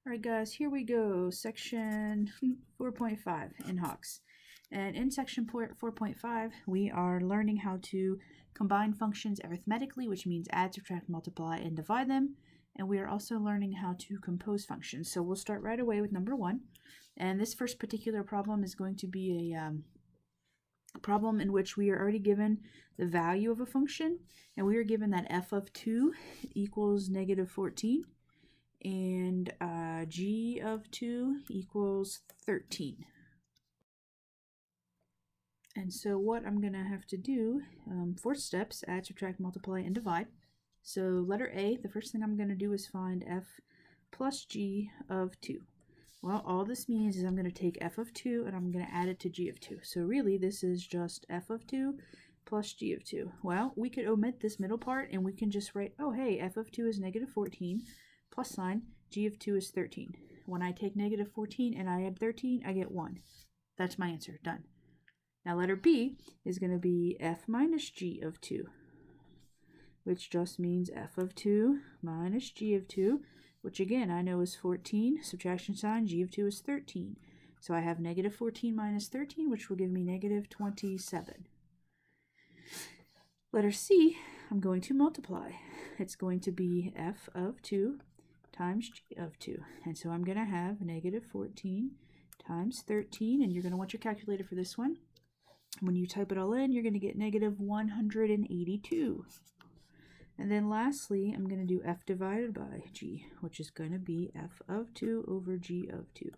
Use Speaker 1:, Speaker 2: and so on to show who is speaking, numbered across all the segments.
Speaker 1: All right, guys, here we go. Section 4.5 in Hawks. And in section 4.5, we are learning how to combine functions arithmetically, which means add, subtract, multiply, and divide them. And we are also learning how to compose functions. So we'll start right away with number 1. And this first particular problem is going to be a problem in which we are already given the value of a function. And we are given that f of 2 equals negative 14. And g of 2 equals 13. And so what I'm going to have to do, 4 steps, add, subtract, multiply, and divide. So letter A, the first thing I'm going to do is find f plus g of 2. Well, all this means is I'm going to take f of 2 and I'm going to add it to g of 2. So really this is just f of 2 plus g of 2. Well, we could omit this middle part and we can just write, oh hey, f of 2 is negative 14, plus sign, g of 2 is 13. When I take negative 14 and I add 13, I get 1. That's my answer. Done. Now letter B is going to be f minus g of 2, which just means f of 2 minus g of 2, which again I know is 14. Subtraction sign, g of 2 is 13. So I have negative 14 minus 13, which will give me negative 27. Letter C, I'm going to multiply. It's going to be f of 2 times g of 2. And so I'm going to have negative 14 times 13, and you're going to want your calculator for this one. When you type it all in, you're going to get negative 182. And then lastly, I'm going to do f divided by g, which is going to be f of 2 over g of 2.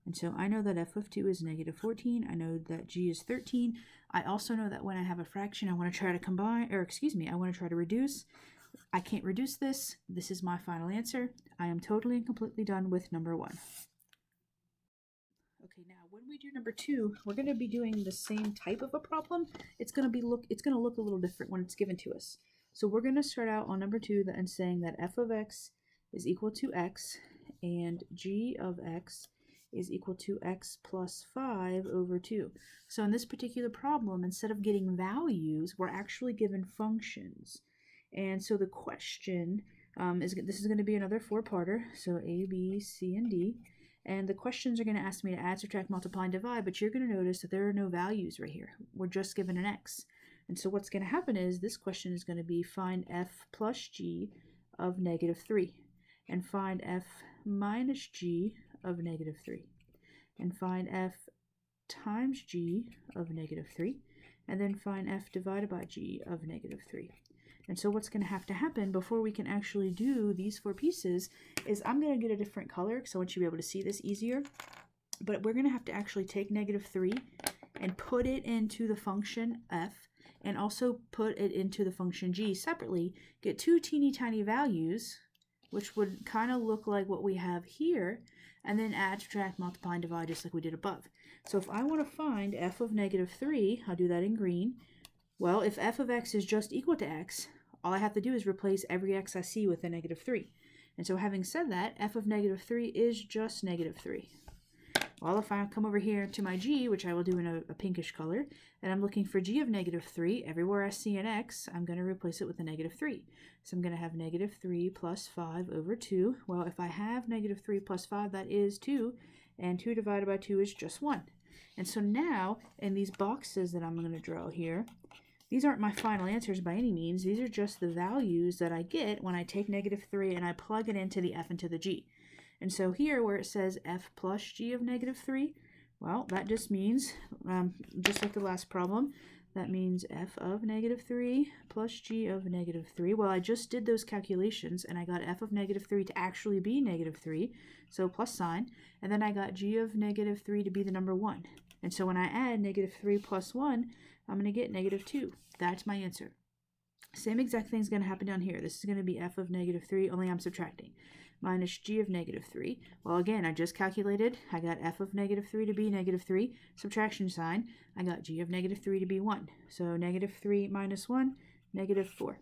Speaker 1: And so I know that f of 2 is negative 14. I know that g is 13. I also know that when I have a fraction, I want to try to combine, or excuse me, I want to try to reduce. I can't reduce this. This is my final answer. I am totally and completely done with number 1. Okay, now when we do number 2, we're going to be doing the same type of a problem. It's going to look a little different when it's given to us. So we're going to start out on number 2 and saying that f of x is equal to x and g of x is equal to x plus 5 over 2. So in this particular problem, instead of getting values, we're actually given functions. And so the question this is going to be another 4-parter. So A, B, C, and D. And the questions are going to ask me to add, subtract, multiply, and divide, but you're going to notice that there are no values right here. We're just given an x. And so what's going to happen is this question is going to be find f plus g of negative 3, and find f minus g of negative 3, and find f times g of negative 3, and then find f divided by g of negative 3. And so what's going to have to happen before we can actually do these 4 pieces is I'm going to get a different color because I want you to be able to see this easier. But we're going to have to actually take negative 3 and put it into the function f, and also put it into the function g separately, get 2 teeny tiny values, which would kind of look like what we have here, and then add, subtract, multiply, and divide just like we did above. So if I want to find f of negative 3, I'll do that in green. Well, if f of x is just equal to x, all I have to do is replace every x I see with a negative 3. And so having said that, f of negative 3 is just negative 3. Well, if I come over here to my g, which I will do in a pinkish color, and I'm looking for g of negative 3, everywhere I see an x, I'm going to replace it with a negative 3. So I'm going to have negative 3 plus 5 over 2. Well, if I have negative 3 plus 5, that is 2, and 2 divided by 2 is just 1. And so now, in these boxes that I'm going to draw here, these aren't my final answers by any means. These are just the values that I get when I take negative 3 and I plug it into the f and to the g. And so here where it says f plus g of negative 3, well, that just means, just like the last problem, that means f of negative 3 plus g of negative 3. Well, I just did those calculations, and I got f of negative 3 to actually be negative 3, so plus sign, and then I got g of negative 3 to be the number 1. And so when I add negative 3 plus 1, I'm going to get negative 2. That's my answer. Same exact thing is going to happen down here. This is going to be f of negative 3, only I'm subtracting. Minus g of negative 3. Well, again, I just calculated. I got f of negative 3 to be negative 3. Subtraction sign. I got g of negative 3 to be 1. So negative 3 minus 1, negative 4.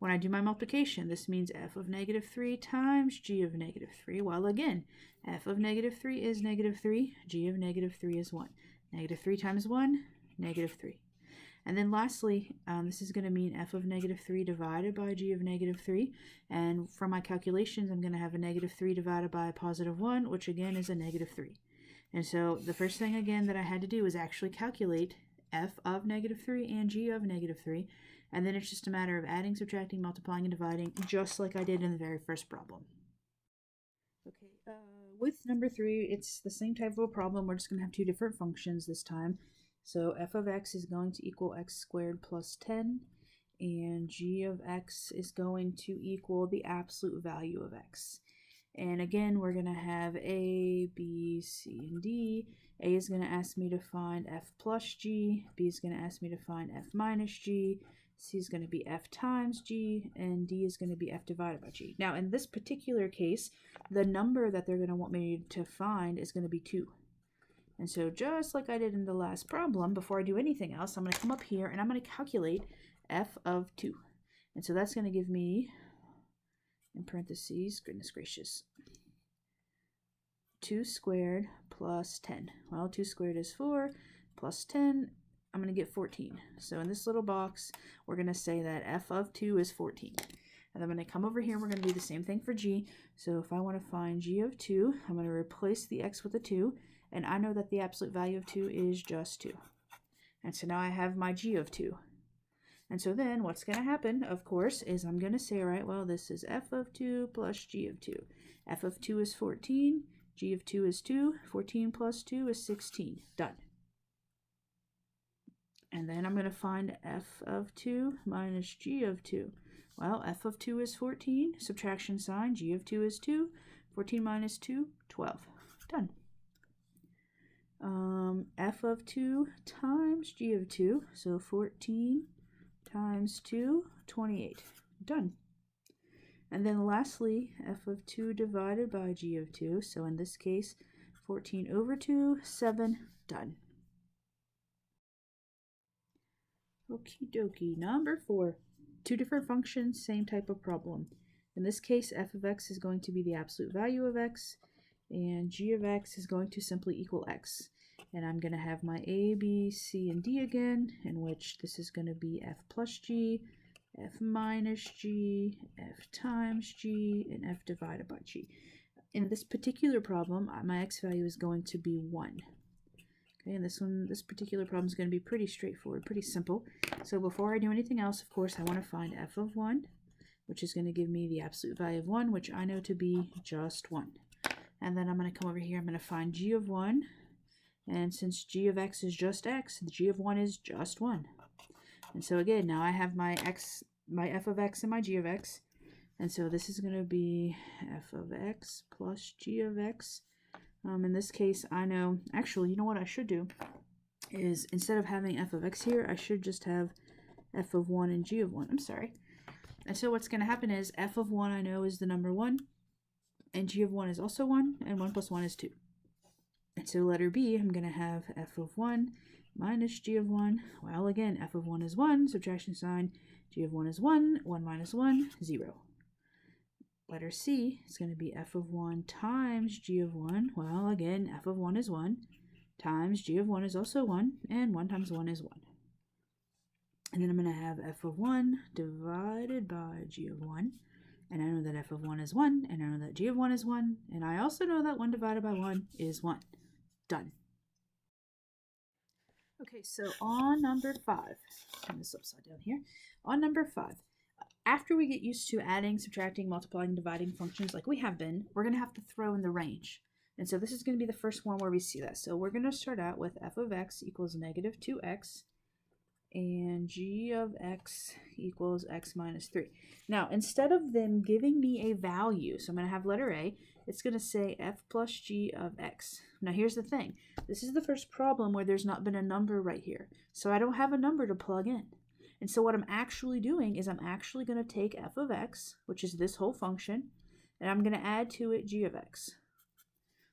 Speaker 1: When I do my multiplication, this means f of negative 3 times g of negative 3. Well, again, f of negative 3 is negative 3. G of negative 3 is 1. Negative 3 times 1, negative 3. And then lastly, this is going to mean f of negative 3 divided by g of negative 3. And for my calculations, I'm going to have a negative 3 divided by a positive 1, which again is a negative 3. And so the first thing again that I had to do was actually calculate f of negative 3 and g of negative 3. And then it's just a matter of adding, subtracting, multiplying, and dividing, just like I did in the very first problem. Okay, with number 3, it's the same type of a problem. We're just going to have two different functions this time. So f of x is going to equal x squared plus 10, and g of x is going to equal the absolute value of x. And again, we're going to have a, b, c, and d. A is going to ask me to find f plus g, b is going to ask me to find f minus g, c is going to be f times g, and d is going to be f divided by g. Now, in this particular case, the number that they're going to want me to find is going to be 2. And so just like I did in the last problem, before I do anything else, I'm going to come up here and I'm going to calculate f of 2. And so that's going to give me, in parentheses, goodness gracious, 2 squared plus 10. Well, 2 squared is 4, plus 10, I'm going to get 14. So in this little box, we're going to say that f of 2 is 14. And I'm going to come over here, we're going to do the same thing for g. So if I want to find g of 2, I'm going to replace the x with a 2. And I know that the absolute value of 2 is just 2. And so now I have my g of 2. And so then what's going to happen, of course, is I'm going to say, all right, well, this is f of 2 plus g of 2. F of 2 is 14. G of 2 is 2. 14 plus 2 is 16. Done. And then I'm going to find f of 2 minus g of 2. Well, f of 2 is 14. Subtraction sign. G of 2 is 2. 14 minus 2, 12. Done. F of 2 times g of 2, so 14 times 2, 28. Done. And then lastly, f of 2 divided by g of 2, so in this case, 14 over 2, 7. Done. Okie dokie. Number 4. Two different functions, same type of problem. In this case, f of x is going to be the absolute value of x, and g of x is going to simply equal x. And I'm going to have my a, b, c, and d again, in which this is going to be f plus g, f minus g, f times g, and f divided by g. In this particular problem, my x value is going to be 1. Okay, and this particular problem is going to be pretty straightforward, pretty simple. So before I do anything else, of course, I want to find f of 1, which is going to give me the absolute value of 1, which I know to be just 1. And then I'm going to come over here, I'm going to find g of 1. And since g of x is just x, the g of 1 is just 1. And so again, now I have my f of x and my g of x. And so this is going to be f of x plus g of x. In this case, I know, actually, you know what I should do is instead of having f of x here, I should just have f of 1 and g of 1. I'm sorry. And so what's going to happen is f of 1 I know is the number 1, and g of 1 is also 1, and 1 plus 1 is 2. And so letter B, I'm going to have f of 1 minus g of 1. Well, again, f of 1 is 1, subtraction sign. G of 1 is 1, 1 minus 1, 0. Letter C is going to be f of 1 times g of 1. Well, again, f of 1 is 1, times g of 1 is also 1, and 1 times 1 is 1. And then I'm going to have f of 1 divided by g of 1. And I know that f of 1 is 1, and I know that g of 1 is 1, and I also know that 1 divided by 1 is 1. Done. Okay, so on number 5, turn this upside down here. On number 5, after we get used to adding, subtracting, multiplying, dividing functions like we have been, we're going to have to throw in the range. And so this is going to be the first one where we see that. So we're going to start out with f of x equals negative 2x, and g of x equals x minus 3. Now, instead of them giving me a value, so I'm going to have letter A, it's going to say f plus g of x. Now, here's the thing. This is the first problem where there's not been a number right here. So I don't have a number to plug in. And so what I'm actually doing is I'm actually going to take f of x, which is this whole function, and I'm going to add to it g of x.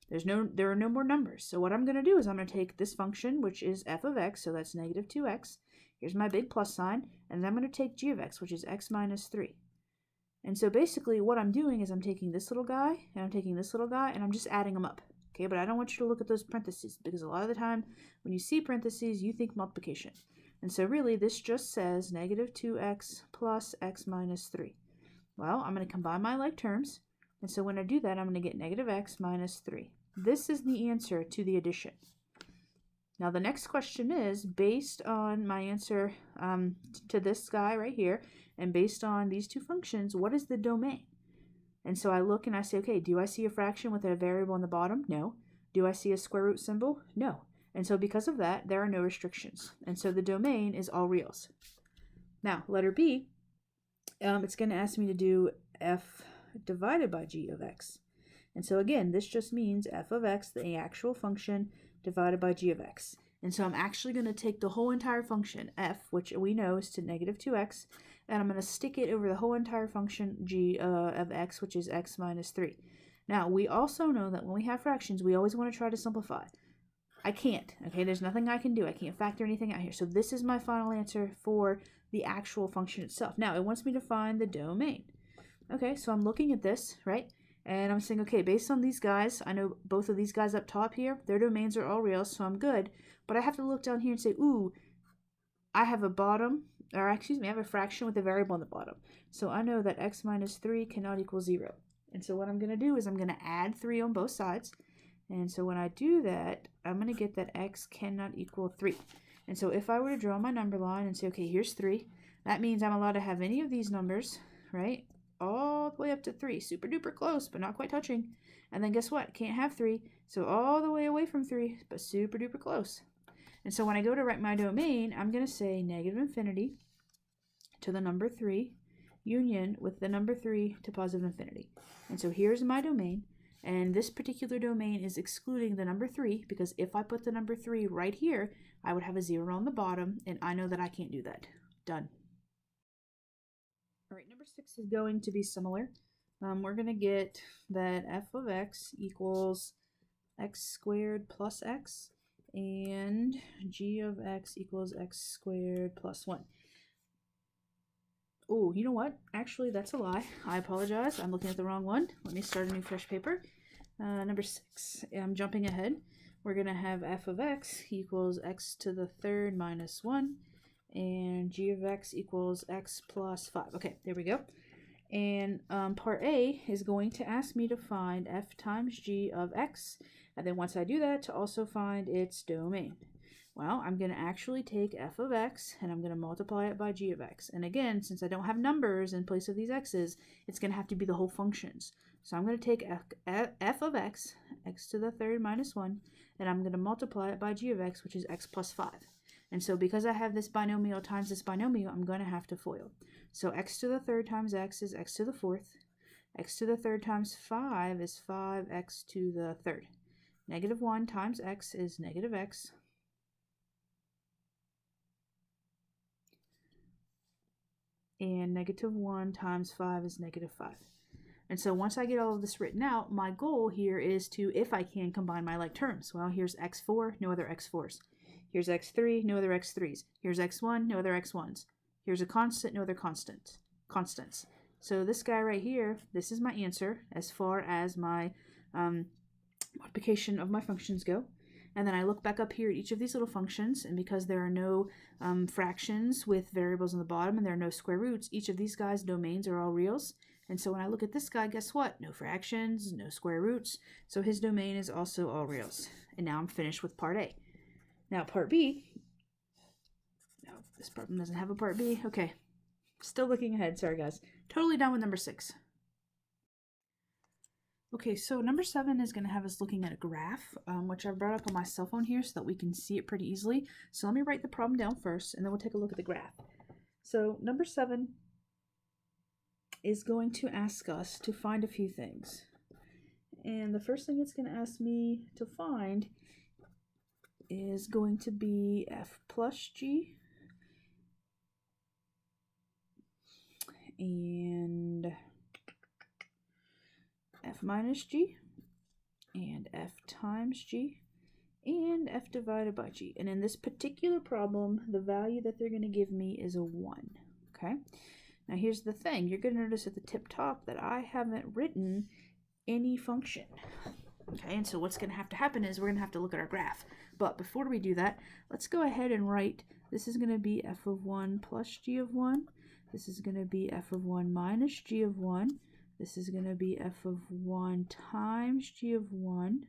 Speaker 1: There are no more numbers. So what I'm going to do is I'm going to take this function, which is f of x, so that's negative 2x. Here's my big plus sign, and then I'm going to take g of x, which is x minus 3. And so basically what I'm doing is I'm taking this little guy, and I'm taking this little guy, and I'm just adding them up. Okay, but I don't want you to look at those parentheses, because a lot of the time when you see parentheses, you think multiplication. And so really this just says negative 2x plus x minus 3. Well, I'm going to combine my like terms. And so when I do that, I'm going to get negative x minus 3. This is the answer to the addition. Now the next question is, based on my answer to this guy right here, and based on these two functions, what is the domain? And so I look and I say, okay, do I see a fraction with a variable on the bottom? No. Do I see a square root symbol? No. And so because of that, there are no restrictions. And so the domain is all reals. Now, letter B, it's going to ask me to do f divided by g of x. And so again, this just means f of x, the actual function, divided by g of x. And so I'm actually going to take the whole entire function, f, which we know is to negative 2x, and I'm going to stick it over the whole entire function g of x, which is x minus 3. Now, we also know that when we have fractions, we always want to try to simplify. I can't, okay? There's nothing I can do. I can't factor anything out here. So this is my final answer for the actual function itself. Now, it wants me to find the domain. Okay, so I'm looking at this, right? And I'm saying, okay, based on these guys, I know both of these guys up top here, their domains are all real, so I'm good. But I have to look down here and say, ooh, I have a bottom, or excuse me, I have a fraction with a variable on the bottom. So I know that x minus 3 cannot equal 0. And so what I'm going to do is I'm going to add 3 on both sides. And so when I do that, I'm going to get that x cannot equal 3. And so if I were to draw my number line and say, okay, here's 3, that means I'm allowed to have any of these numbers, right, all the way up to 3. Super duper close, but not quite touching. And then guess what? Can't have 3, so all the way away from 3, but super duper close. And so when I go to write my domain, I'm going to say negative infinity to the number 3 union with the number 3 to positive infinity. And so here's my domain. And this particular domain is excluding the number 3, because if I put the number 3 right here, I would have a 0 on the bottom, and I know that I can't do that. Done. All right, number 6 is going to be similar. We're going to get that f of x equals x squared plus x, and g of x equals x squared plus 1. Oh, you know what? Actually, that's a lie. I apologize. I'm looking at the wrong one. Let me start a new fresh paper. Number 6, I'm jumping ahead. We're going to have f of x equals x to the third minus 1, and g of x equals x plus 5. Okay, there we go. And part A is going to ask me to find f times g of x, and then once I do that, to also find its domain. Well, I'm going to actually take f of x and I'm going to multiply it by g of x. And again, since I don't have numbers in place of these x's, it's going to have to be the whole functions. So I'm going to take f of x, x to the third minus 1, and I'm going to multiply it by g of x, which is x plus 5. And so because I have this binomial times this binomial, I'm going to have to FOIL. So x to the third times x is x to the fourth. X to the third times 5 is 5x to the third. Negative 1 times x is negative x. And negative 1 times 5 is negative 5. And so once I get all of this written out, my goal here is to, if I can, combine my like terms. Well, here's x4, no other x4s. Here's x3, no other x3s. Here's x1, no other x1s. Here's a constant, no other constants. So this guy right here, this is my answer as far as my multiplication of my functions go. And then I look back up here at each of these little functions, and because there are no fractions with variables on the bottom and there are no square roots, each of these guys' domains are all reals. And so when I look at this guy, guess what? No fractions, no square roots. So his domain is also all reals. And now I'm finished with part A. Now part B, no, this problem doesn't have a part B. Okay, still looking ahead. Sorry guys. Totally done with number 6. Okay, so number 7 is going to have us looking at a graph, which I brought up on my cell phone here so that we can see it pretty easily. So let me write the problem down first, and then we'll take a look at the graph. So number 7 is going to ask us to find a few things. And the first thing it's going to ask me to find is going to be f plus g and f minus g and f times g and f divided by g. And in this particular problem, the value that they're going to give me is a 1. Okay, now here's the thing. You're going to notice at the tip top that I haven't written any function. Okay, and so what's going to have to happen is we're going to have to look at our graph. But before we do that, let's go ahead and write, this is going to be f of 1 plus g of 1. This is going to be f of 1 minus g of 1. This is going to be f of 1 times g of 1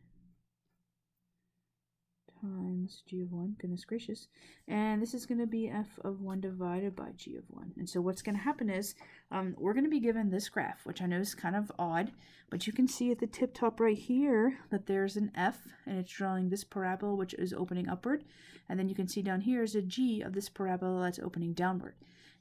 Speaker 1: times g of 1, goodness gracious, and this is going to be f of 1 divided by g of 1. And so what's going to happen is we're going to be given this graph, which I know is kind of odd, but you can see at the tip top right here that there's an f, and it's drawing this parabola which is opening upward, and then you can see down here is a g of this parabola that's opening downward.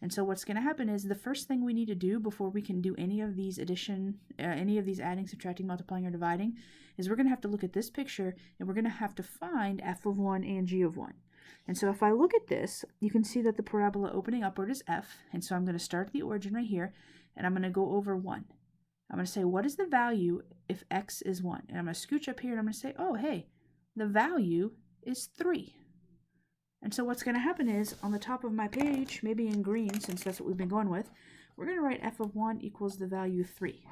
Speaker 1: And so what's going to happen is the first thing we need to do before we can do any of these adding, subtracting, multiplying, or dividing is we're going to have to look at this picture and we're going to have to find f of 1 and g of 1. And so if I look at this, you can see that the parabola opening upward is f, and so I'm going to start at the origin right here and I'm going to go over 1. I'm going to say, what is the value if x is 1? And I'm going to scooch up here and I'm going to say, oh, hey, the value is 3. And so what's going to happen is, on the top of my page, maybe in green, since that's what we've been going with, we're going to write f of 1 equals the value 3.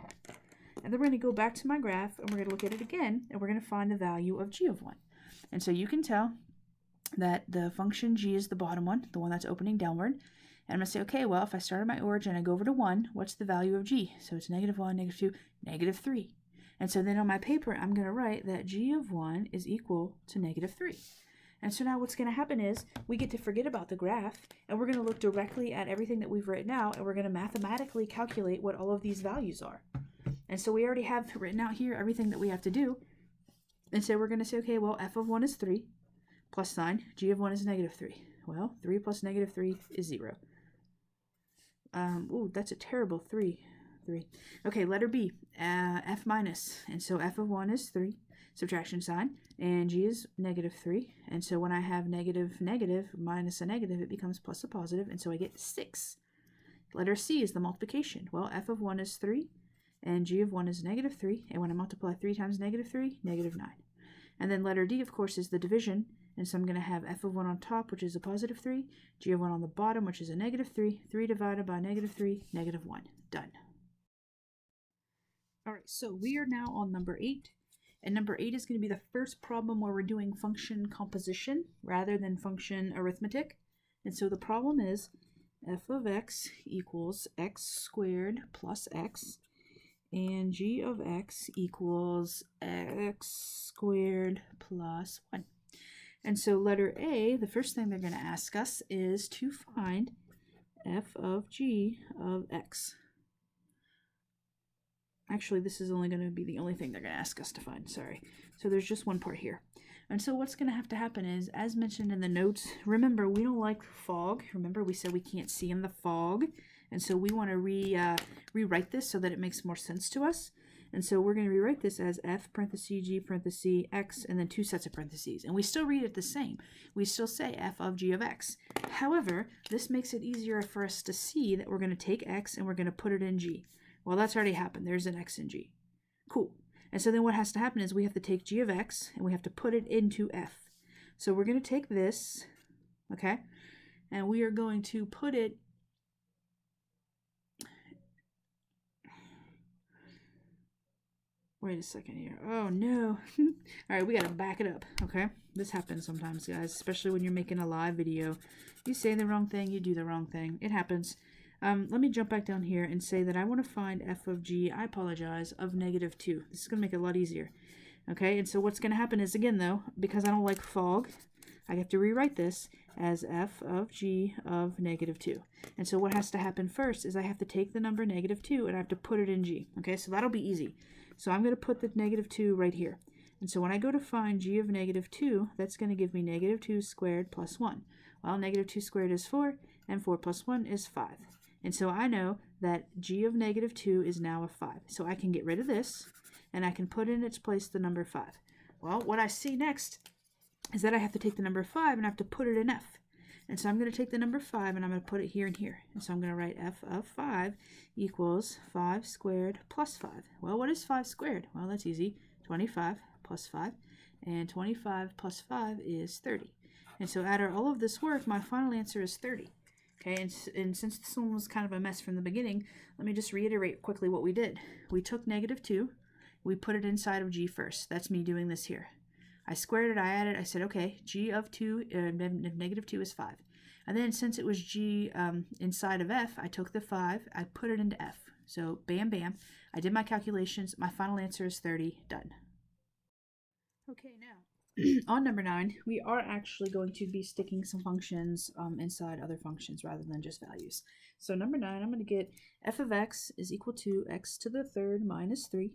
Speaker 1: And then we're going to go back to my graph, and we're going to look at it again, and we're going to find the value of g of 1. And so you can tell that the function g is the bottom one, the one that's opening downward. And I'm going to say, okay, well, if I start at my origin, I go over to 1, what's the value of g? So it's negative 1, negative 2, negative 3. And so then on my paper, I'm going to write that g of 1 is equal to negative 3. And so now what's going to happen is we get to forget about the graph, and we're going to look directly at everything that we've written out, and we're going to mathematically calculate what all of these values are. And so we already have written out here everything that we have to do. And so we're going to say, okay, well, f of 1 is 3 plus sign, g of 1 is negative 3. Well, 3 plus negative 3 is 0. Ooh, that's a terrible 3. Okay, letter B, f minus. And so f of 1 is 3, subtraction sign, and g is negative 3. And so when I have negative minus a negative, it becomes plus a positive, and so I get 6. Letter C is the multiplication. Well, f of 1 is 3, and g of 1 is negative 3, and when I multiply 3 times negative 3, negative 9. And then letter D, of course, is the division, and so I'm going to have f of 1 on top, which is a positive 3, g of 1 on the bottom, which is a negative 3, 3 divided by negative 3, negative 1. Done. All right, so we are now on number 8, and number 8 is going to be the first problem where we're doing function composition rather than function arithmetic. And so the problem is f of x equals x squared plus x, and g of x equals x squared plus 1. And so letter A, the first thing they're going to ask us is to find f of g of x. Actually, this is only going to be the only thing they're going to ask us to find, sorry. So there's just one part here. And so what's going to have to happen is, as mentioned in the notes, remember, we don't like fog. Remember, we said we can't see in the fog. And so we want to rewrite this so that it makes more sense to us. And so we're going to rewrite this as f parenthesis g parenthesis x, and then 2 sets of parentheses. And we still read it the same. We still say f of g of x. However, this makes it easier for us to see that we're going to take x and we're going to put it in g. Well, that's already happened. There's an x in g. Cool. And so then what has to happen is we have to take g of x and we have to put it into f. So we're going to take this, okay, and we are going to put it wait a second here. Oh, no. All right, we got to back it up, okay? This happens sometimes, guys, especially when you're making a live video. You say the wrong thing, you do the wrong thing. It happens. Let me jump back down here and say that I want to find f of g, I apologize, of negative 2. This is going to make it a lot easier. Okay, and so what's going to happen is, again, though, because I don't like fog, I have to rewrite this as f of g of negative 2. And so what has to happen first is I have to take the number negative 2 and I have to put it in g. Okay, so that'll be easy. So I'm going to put the negative 2 right here. And so when I go to find g of negative 2, that's going to give me negative 2 squared plus 1. Well, negative 2 squared is 4, and 4 plus 1 is 5. And so I know that g of negative 2 is now a 5. So I can get rid of this, and I can put in its place the number 5. Well, what I see next is that I have to take the number 5 and I have to put it in f. And so I'm going to take the number 5 and I'm going to put it here and here. And so I'm going to write f of 5 equals 5 squared plus 5. Well, what is 5 squared? Well, that's easy. 25 plus 5. And 25 plus 5 is 30. And so after all of this work, my final answer is 30. Okay, and since this one was kind of a mess from the beginning, let me just reiterate quickly what we did. We took negative 2. we put it inside of g first. That's me doing this here. I squared it, I added, I said, okay, g of 2, negative 2 is 5. And then since it was g inside of f, I took the 5, I put it into f. So bam, bam, I did my calculations. My final answer is 30, done. Okay, now on number 9, we are actually going to be sticking some functions inside other functions rather than just values. So number 9, I'm going to get f of x is equal to x to the third minus 3,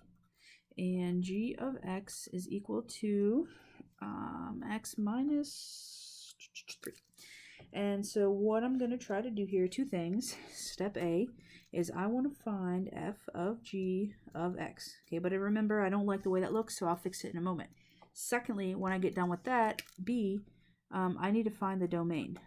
Speaker 1: and g of x is equal to x minus 3. And so what I'm going to try to do here, two things. Step A is I want to find f of g of x. Okay, but remember, I don't like the way that looks, so I'll fix it in a moment. Secondly, when I get done with that, B, I need to find the domain.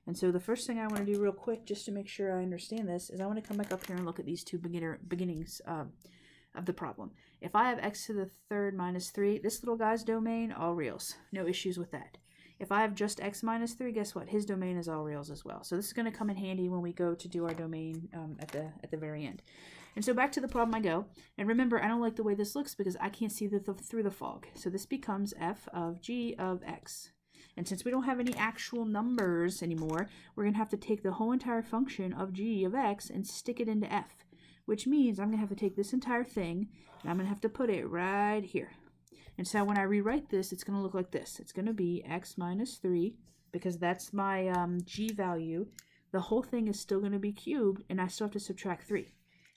Speaker 1: And so the first thing I want to do real quick, just to make sure I understand this, is I want to come back up here and look at these two beginnings of the problem. If I have x to the third minus 3, this little guy's domain, all reals. No issues with that. If I have just x minus 3, guess what? His domain is all reals as well. So this is going to come in handy when we go to do our domain at the very end. And so back to the problem I go. And remember, I don't like the way this looks because I can't see through the fog. So this becomes f of g of x. And since we don't have any actual numbers anymore, we're going to have to take the whole entire function of g of x and stick it into f, which means I'm going to have to take this entire thing and I'm going to have to put it right here. And so when I rewrite this, it's going to look like this. It's going to be x minus 3, because that's my g value. The whole thing is still going to be cubed, and I still have to subtract 3.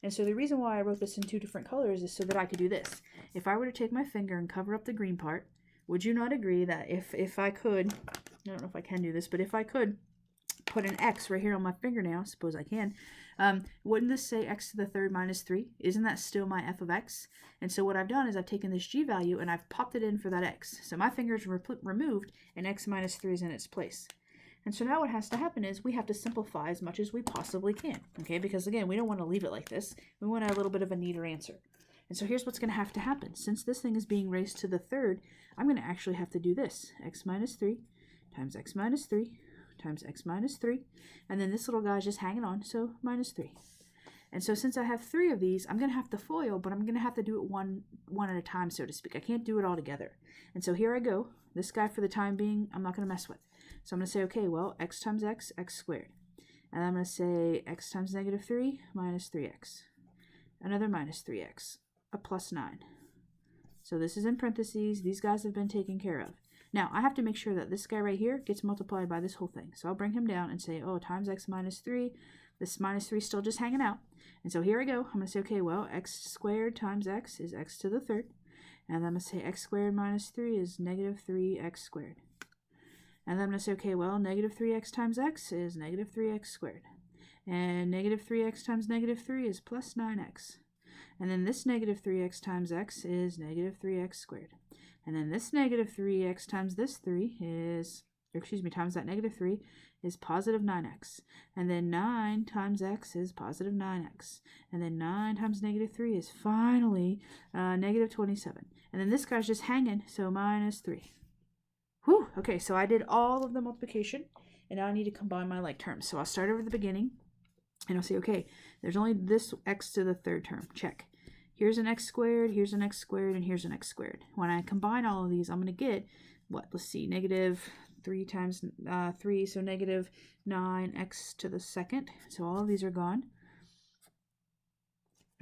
Speaker 1: And so the reason why I wrote this in two different colors is so that I could do this. If I were to take my finger and cover up the green part, would you not agree that if I could, I don't know if I can do this, but if I could put an x right here on my fingernail, suppose I can, wouldn't this say x to the third minus 3? Isn't that still my f of x? And so what I've done is I've taken this g value and I've popped it in for that x. So my finger is removed and x minus 3 is in its place. And so now what has to happen is we have to simplify as much as we possibly can, okay? Because again, we don't want to leave it like this. We want a little bit of a neater answer. And so here's what's going to happen. Since this thing is being raised to the third, I'm going to actually have to do this. X minus 3 times x minus 3 times x minus 3. And then this little guy's just hanging on, so minus 3. And so since I have 3 of these, I'm going to have to FOIL, but I'm going to have to do it one at a time, so to speak. I can't do it all together. And so here I go. This guy, for the time being, I'm not going to mess with. So I'm going to say, okay, well, x times x, x squared. And I'm going to say x times negative 3 minus 3x. Another minus 3x. A plus 9. So this is in parentheses. These guys have been taken care of. Now, I have to make sure that this guy right here gets multiplied by this whole thing. So I'll bring him down and say, oh, times x minus 3. This minus 3 is still just hanging out. And so here I go. I'm going to say, okay, well, x squared times x is x to the third. And then I'm going to say x squared minus 3 is negative 3x squared. And then I'm going to say, okay, well, negative 3x times x is negative 3x squared. And negative 3x times negative 3 is plus 9x. And then this negative 3x times x is negative 3x squared. And then this negative 3x times this 3 is, times that negative 3 is positive 9x. And then 9 times x is positive 9x. And then 9 times negative 3 is finally negative 27. And then this guy's just hanging, so minus 3. Whew, okay, so I did all of the multiplication, and now I need to combine my like terms. So I'll start over the beginning, and I'll say, okay, there's only this x to the third term, check. Here's an x squared, here's an x squared, and here's an x squared. When I combine all of these, I'm going to get, what, let's see, negative 3 times 3, so negative 9x to the second. So all of these are gone.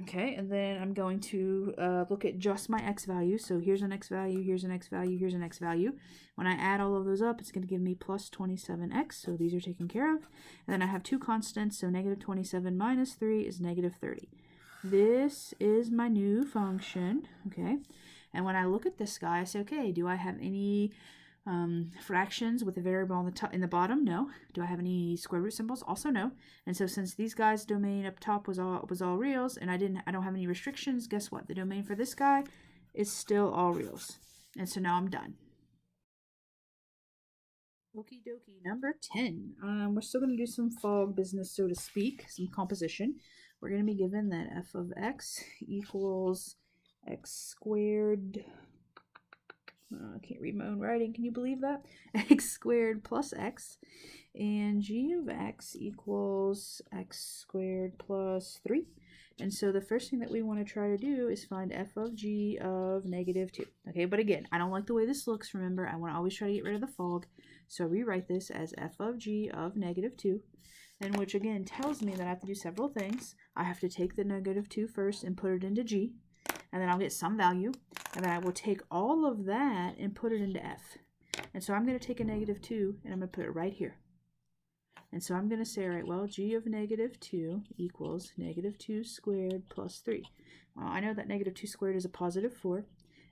Speaker 1: Okay, and then I'm going to look at just my x value. So here's an x value, here's an x value, here's an x value. When I add all of those up, it's going to give me plus 27x, so these are taken care of. And then I have two constants, so negative 27 minus 3 is negative 30. This is my new function, okay? And when I look at this guy, I say, okay, do I have any fractions with a variable on the top in the bottom? No. Do I have any square root symbols? Also no. And so since these guys' domain up top was all reals, and I don't have any restrictions, guess what? The domain for this guy is still all reals. And so now I'm done. Okie dokie, number 10. We're still going to do some fog business, so to speak, some composition. We're going to be given that f of x equals x squared. I can't read my own writing. Can you believe that? X squared plus x. And g of x equals x squared plus 3. And so the first thing that we want to try to do is find f of g of -2. Okay, but again, I don't like the way this looks. Remember, I want to always try to get rid of the fog. So rewrite this as f of g of -2, and which again tells me that I have to do several things. I have to take the -2 first and put it into g, and then I'll get some value, and then I will take all of that and put it into f. And so I'm going to take a -2 and I'm going to put it right here. And so I'm going to say, all right, well, g of -2 equals -2 squared plus 3. Well, I know that -2 squared is a +4,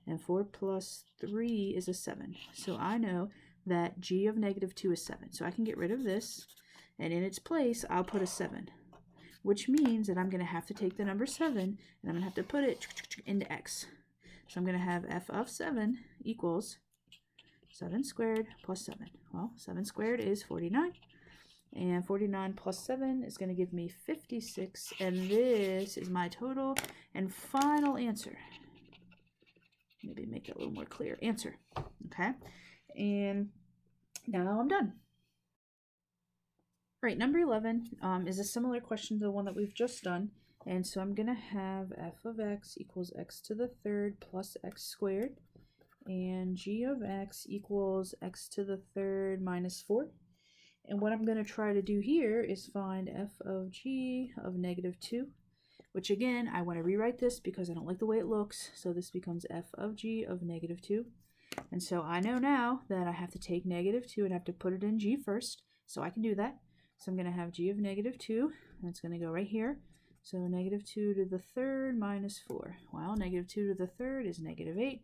Speaker 1: and 4 plus 3 is a 7. So I know that g of -2 is 7. So I can get rid of this, and in its place, I'll put a 7, which means that I'm going to have to take the number 7, and I'm going to have to put it into x. So I'm going to have f of 7 equals 7 squared plus 7. Well, 7 squared is 49. And 49 plus 7 is going to give me 56. And this is my total and final answer. Maybe make that a little more clear. Answer. Okay. And now I'm done. All right, number 11 is a similar question to the one that we've just done. And so I'm going to have f of x equals x to the third plus x squared. And g of x equals x to the third minus 4. And what I'm going to try to do here is find f of g of -2, which again, I want to rewrite this because I don't like the way it looks. So this becomes f of g of -2. And so I know now that I have to take -2 and have to put it in g first. So I can do that. So I'm going to have g of -2, and it's going to go right here. So -2 to the third minus 4. Well, -2 to the third is -8,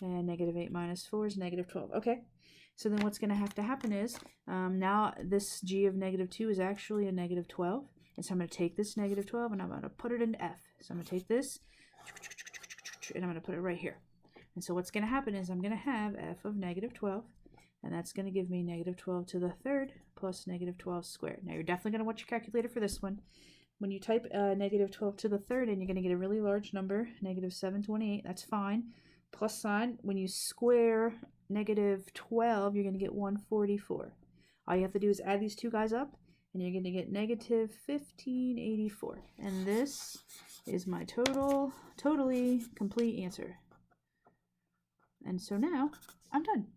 Speaker 1: and -8 minus 4 is -12. Okay. So then what's going to have to happen is, now this g of -2 is actually a -12. And so I'm going to take this -12 and I'm going to put it into f. So I'm going to take this and I'm going to put it right here. And so what's going to happen is I'm going to have f of -12, and that's going to give me -12 to the third plus -12 squared. Now you're definitely going to want your calculator for this one. When you type -12 to the third in, you're going to get a really large number, -728. That's fine. Plus sign, when you square -12, you're going to get 144. All you have to do is add these two guys up, and you're going to get -1584. And this is my totally complete answer. And so now I'm done.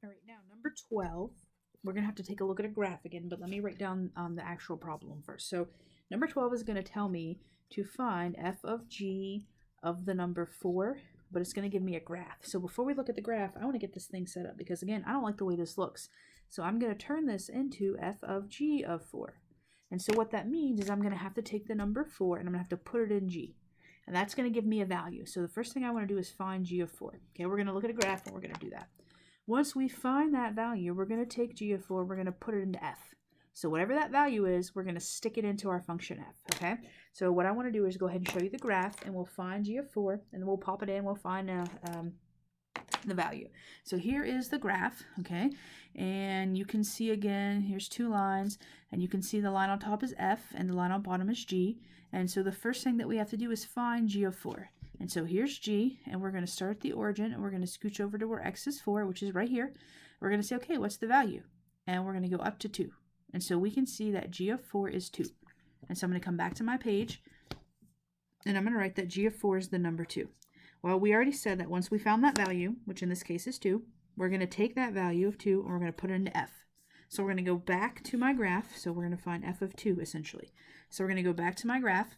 Speaker 1: All right, now number 12, we're going to have to take a look at a graph again, but let me write down the actual problem first. So number 12 is going to tell me to find f of g of the number 4, but it's going to give me a graph. So before we look at the graph, I want to get this thing set up because, again, I don't like the way this looks. So I'm going to turn this into f of g of 4. And so what that means is I'm going to have to take the number 4 and I'm going to have to put it in g. And that's going to give me a value. So the first thing I want to do is find g of 4. Okay, we're going to look at a graph and we're going to do that. Once we find that value, we're going to take g of 4, we're going to put it into f. So whatever that value is, we're going to stick it into our function f, okay? So what I want to do is go ahead and show you the graph, and we'll find g of 4, and then we'll pop it in, we'll find the value. So here is the graph, okay? And you can see again, here's two lines, and you can see the line on top is f, and the line on bottom is g. And so the first thing that we have to do is find g of 4. And so here's g, and we're going to start at the origin, and we're going to scooch over to where x is 4, which is right here. We're going to say, okay, what's the value? And we're going to go up to 2. And so we can see that g of 4 is 2. And so I'm going to come back to my page, and I'm going to write that g of 4 is the number 2. Well, we already said that once we found that value, which in this case is 2, we're going to take that value of 2 and we're going to put it into f. So we're going to go back to my graph. So we're going to find f of 2 essentially. So we're going to go back to my graph,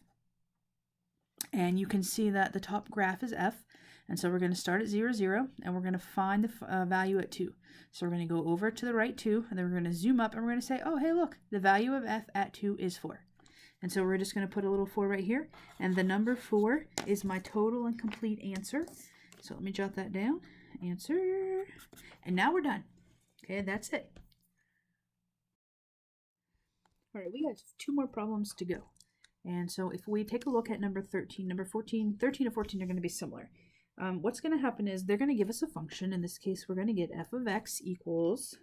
Speaker 1: and you can see that the top graph is f. And so we're going to start at 0, 0, and we're going to find the value at 2. So we're going to go over to the right 2, and then we're going to zoom up, and we're going to say, oh, hey, look, the value of f at 2 is 4. And so we're just going to put a little 4 right here, and the number 4 is my total and complete answer. So let me jot that down, answer, and now we're done. Okay, that's it. All right, we got 2 more problems to go. And so if we take a look at number 13, number 14, 13 and 14 are going to be similar. What's going to happen is they're going to give us a function. In this case, we're going to get f of x equals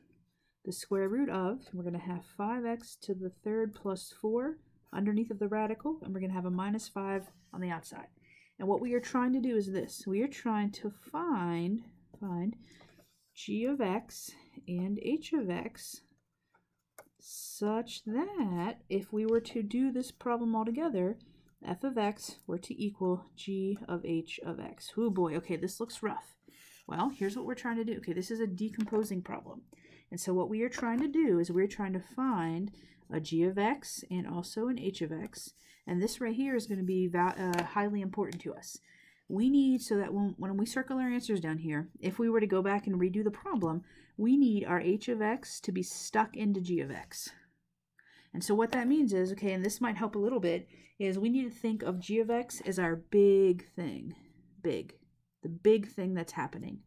Speaker 1: the square root of, we're going to have 5x to the third plus 4 underneath of the radical, and we're going to have a minus 5 on the outside. And what we are trying to do is this. We are trying to find g of x and h of x such that if we were to do this problem all together, f of x were to equal g of h of x. Oh boy, okay, this looks rough. Well, here's what we're trying to do. Okay, this is a decomposing problem. And so what we are trying to do is we're trying to find a g of x and also an h of x. And this right here is going to be highly important to us. We need, so that when we circle our answers down here, if we were to go back and redo the problem, we need our h of x to be stuck into g of x. And so what that means is, okay, and this might help a little bit, is we need to think of g of x as our big thing. The big thing that's happening.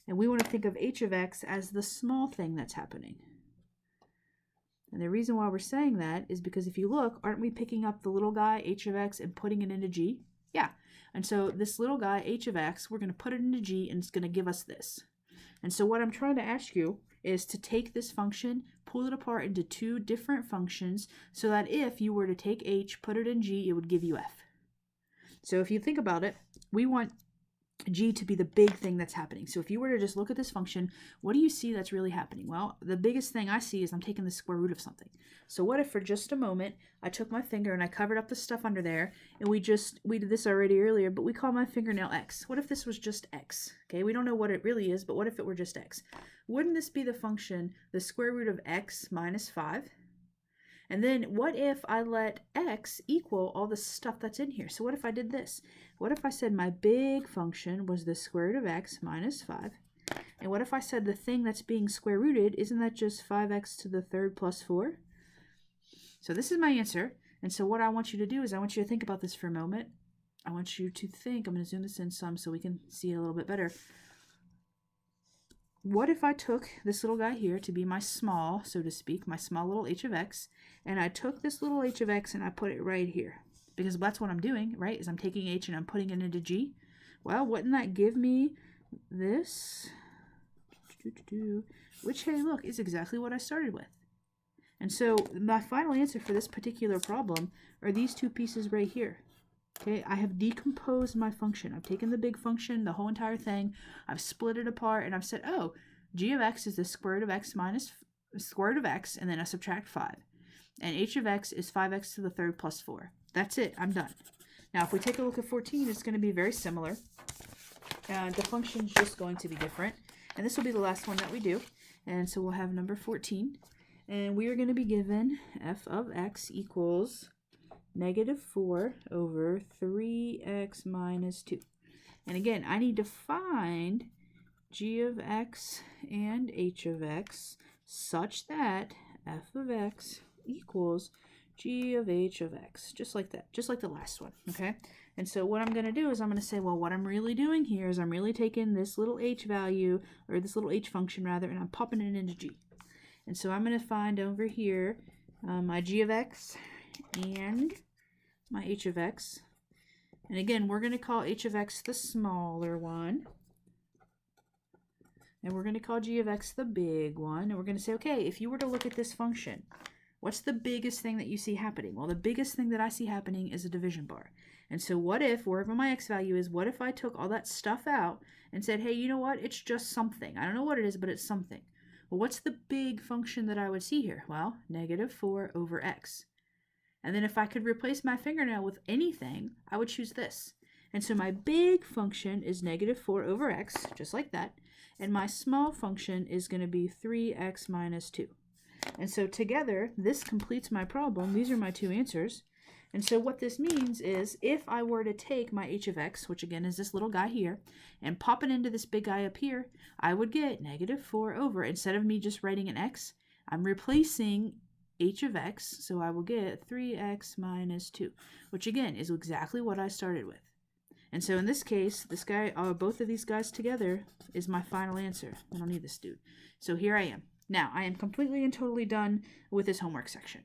Speaker 1: And we want to think of h of x as the small thing that's happening. And the reason why we're saying that is because if you look, aren't we picking up the little guy, h of x, and putting it into g? Yeah. And so this little guy, h of x, we're going to put it into g, and it's going to give us this. And so what I'm trying to ask you is to take this function, pull it apart into two different functions, so that if you were to take h, put it in g, it would give you f. So if you think about it, we want g to be the big thing that's happening. So if you were to just look at this function, what do you see that's really happening? Well, the biggest thing I see is I'm taking the square root of something. So what if for just a moment I took my finger and I covered up the stuff under there, and we did this already earlier, but we call my fingernail x. What if this was just x? Okay, we don't know what it really is, but what if it were just x? Wouldn't this be the function, the square root of x minus 5? And then what if I let x equal all the stuff that's in here? So what if I did this? What if I said my big function was the square root of x minus 5? And what if I said the thing that's being square rooted, isn't that just 5x to the third plus 4? So this is my answer. And so what I want you to do is I want you to think about this for a moment. I want you to think, I'm going to zoom this in some so we can see it a little bit better. What if I took this little guy here to be my small, so to speak, my small little h of x, and I took this little h of x and I put it right here? Because that's what I'm doing, right, is I'm taking h and I'm putting it into g. Well, wouldn't that give me this? Which, hey, look, is exactly what I started with. And so my final answer for this particular problem are these two pieces right here. Okay, I have decomposed my function. I've taken the big function, the whole entire thing, I've split it apart, and I've said, oh, g of x is the square root of x minus square root of x, and then I subtract 5. And h of x is 5x to the third plus 4. That's it, I'm done. Now, if we take a look at 14, it's going to be very similar. The function's just going to be different. And this will be the last one that we do. And so we'll have number 14. And we are going to be given f of x equals negative 4 over 3x minus 2. And again, I need to find g of x and h of x such that f of x equals g of h of x, just like that, just like the last one, okay? And so what I'm going to do is I'm going to say, well, what I'm really doing here is I'm really taking this little h value, or this little h function rather, and I'm popping it into g. And so I'm going to find over here my g of x and my h of x. And again, we're going to call h of x the smaller one. And we're going to call g of x the big one. And we're going to say, okay, if you were to look at this function, what's the biggest thing that you see happening? Well, the biggest thing that I see happening is a division bar. And so what if, wherever my x value is, what if I took all that stuff out and said, hey, you know what? It's just something. I don't know what it is, but it's something. Well, what's the big function that I would see here? Well, negative 4 over x. And then if I could replace my fingernail with anything, I would choose this. And so my big function is negative 4 over x, just like that. And my small function is going to be 3x minus 2. And so together, this completes my problem. These are my two answers. And so what this means is if I were to take my h of x, which again is this little guy here, and pop it into this big guy up here, I would get negative 4 over, instead of me just writing an x, I'm replacing h of x, so I will get 3x minus 2, which again is exactly what I started with. And so in this case, this guy, both of these guys together is my final answer. I don't need this dude. So here I am. Now, I am completely and totally done with this homework section.